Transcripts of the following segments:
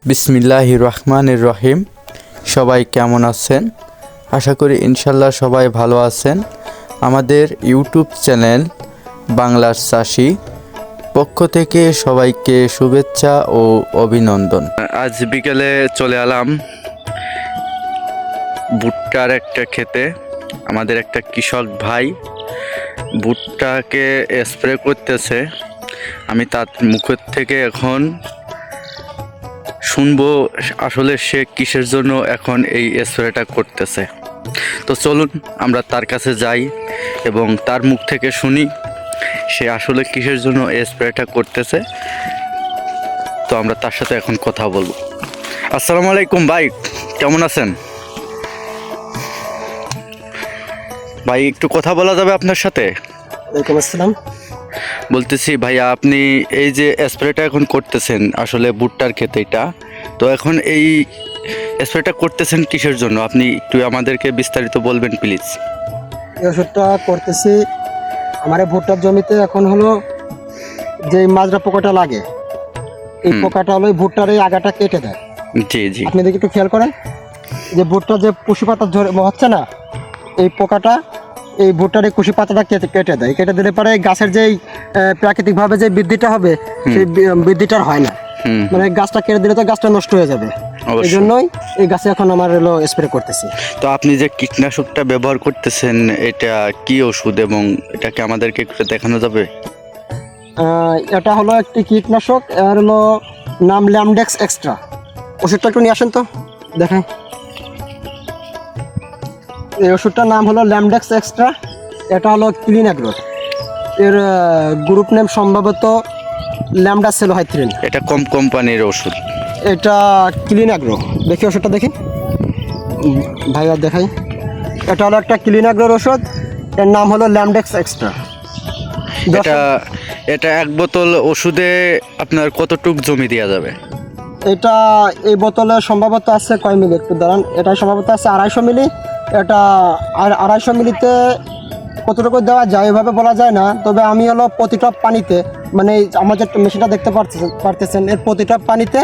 বিসমিল্লাহির রহমানির রহিম। সবাই কেমন আছেন? আশা করি ইনশাল্লাহ সবাই ভালো আছেন। আমাদের ইউটিউব চ্যানেল বাংলার চাষি পক্ষ থেকে সবাইকে শুভেচ্ছা ও অভিনন্দন। আজ বিকেলে চলে এলাম ভুট্টার একটা ক্ষেতে। আমাদের একটা কৃষক ভাই ভুট্টাকে স্প্রে করতেছে। আমি তার মুখের থেকে এখন শুনবো আসলে সে কিসের জন্য এখন এই স্প্রেটা করতেছে। তো চলুন আমরা তার কাছে যাই এবং তার মুখ থেকে শুনি সে আসলে কিসের জন্য এই স্প্রেটা করতেছে। তো আমরা তার সাথে এখন কথা বলবো। আসসালামু আলাইকুম ভাই, কেমন আছেন? ভাই একটু কথা বলা যাবে আপনার সাথে? ওয়ালাইকুম আসসালাম। বলতেছি ভাইয়া, আপনি এই যে স্প্রেটা এখন করতেছেন আসলে ভুট্টার ক্ষেতে এটা, তো এখন এই স্প্রেটা করতেছেন কিসের জন্য আপনি একটু আমাদেরকে বিস্তারিত বলবেন প্লিজ। এই ওষুধটা করতেছি আমার এই ভুট্টার জমিতে। এখন হলো যে মাজরা পোকাটা লাগে, এই পোকাটা হলো এই ভুট্টার এই আগাটা কেটে দেয়। জি জি, আপনি দেখি একটু খেয়াল করেন যে ভুট্টার যে কুশি পাতা হচ্ছে না, এই পোকাটা এই ভুট্টার এই কুশি পাতাটা কেটে দেয়। কেটে দিলে পরে গাছের যেই প্রাকৃতিকভাবে যে বৃদ্ধিটা হবে সেই বৃদ্ধিটা হয় না। মানে গাছটা কেটে দিলে তো গাছটা নষ্ট হয়ে যাবে। এই জন্যই এই গাছে এখন আমার হলো স্প্রে করতেছি। তো আপনি যে কীটনাশকটা ব্যবহার করতেছেন এটা কি ওষুধ এবং এটাকে আমাদেরকে একটু দেখানো যাবে? এটা হলো একটি কীটনাশক, এর হলো নাম ল্যামডেক্স এক্সট্রা। ওষুধটা একটু নিয়ে আসেন তো দেখেন। এই ওষুধটার নাম হলো ল্যামডেক্স এক্সট্রা। এটা হলো ক্লিন অ্যাগ্রোর, এর গ্রুপ নেম সম্ভবত ল্যামডা সেলোহাইথ্রিন। এটা কম কোম্পানির ওষুধ। এটা ক্লিন অ্যাগ্রো। দেখি ওষুধটা দেখি ভাইয়া, দেখাই। এটা হলো একটা ক্লিন অ্যাগ্রোর ওষুধ, এর নাম হলো ল্যামডেক্স এক্সট্রা। এটা এটা এক বোতল ওষুধে আপনার কতটুক জমি দেওয়া যাবে? এটা এই বোতলে সম্ভবত আছে কয় মিলি, একটু দাঁড়ান। এটা সম্ভবত আছে 250 মিলি। এটা 250 মিলিতে কতটুকু দেওয়া যায় এভাবে বলা যায় না, তবে আমি হলো প্রতিটা পানিতে, মানে আমার যে মেশিনটা দেখতে পারতেছেন এর প্রতিটা পানিতে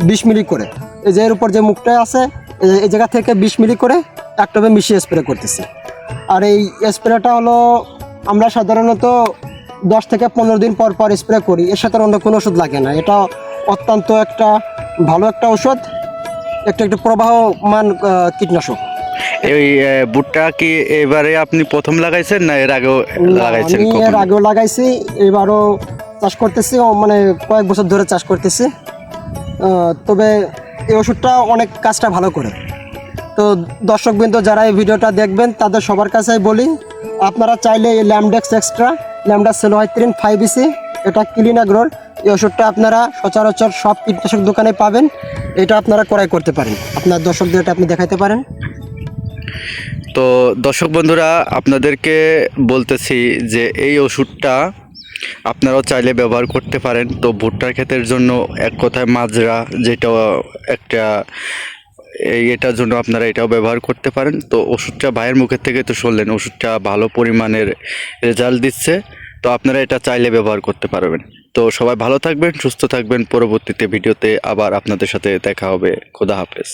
20 মিলি করে, এই যে এর উপর যে মুখটা আছে এই জায়গা থেকে 20 মিলি করে এক টবে মিশিয়ে স্প্রে করতেছি। আর এই স্প্রেটা হলো আমরা সাধারণত 10 থেকে 15 দিন পর পর স্প্রে করি। এর সাথে অন্য কোনো ওষুধ লাগে না। এটা অত্যন্ত একটা ভালো একটা ওষুধ, একটা প্রবাহমান কীটনাশক। এই ভুট্টা কি এবারে আপনি প্রথম লাগাইছেন না এর আগেও লাগাইছেন? আমি এর আগেও লাগাইছি, এবারও চাষ করতেছি, মানে কয়েক বছর ধরে চাষ করতেছি। তবে এই ওষুধটা অনেক কাজটা ভালো করে। তো দর্শকবৃন্দ যারা এই ভিডিওটা দেখবেন তাদের সবার কাছেই বলি, আপনারা চাইলে এই ল্যামডেক্স এক্সট্রা, ল্যামডা সেলোহাইথ্রিন 5EC, এটা ক্লিন অ্যাগ্রোর এই ওষুধটা আপনারা সচরাচর সব কীটনাশক দোকানে পাবেন। এটা আপনারা ক্রয় করতে পারেন, আপনার দর্শকদের এটা আপনি দেখাইতে পারেন। তো দর্শক বন্ধুরা, আপনাদেরকে বলতেছি যে এই ওষুধটা আপনারাও চাইলে ব্যবহার করতে পারেন। তো ভুট্টার ক্ষেতের জন্য এক কথায় মাজরা, যেটা একটা এটার জন্য আপনারা এটাও ব্যবহার করতে পারেন। তো ওষুধটা ভাইয়ের মুখের থেকে তো শুনলেন, ওষুধটা ভালো পরিমাণের রেজাল্ট দিচ্ছে। তো আপনারা এটা চাইলে ব্যবহার করতে পারবেন। তো সবাই ভালো থাকবেন, সুস্থ থাকবেন। পরবর্তীতে ভিডিওতে আবার আপনাদের সাথে দেখা হবে। খোদা হাফেজ।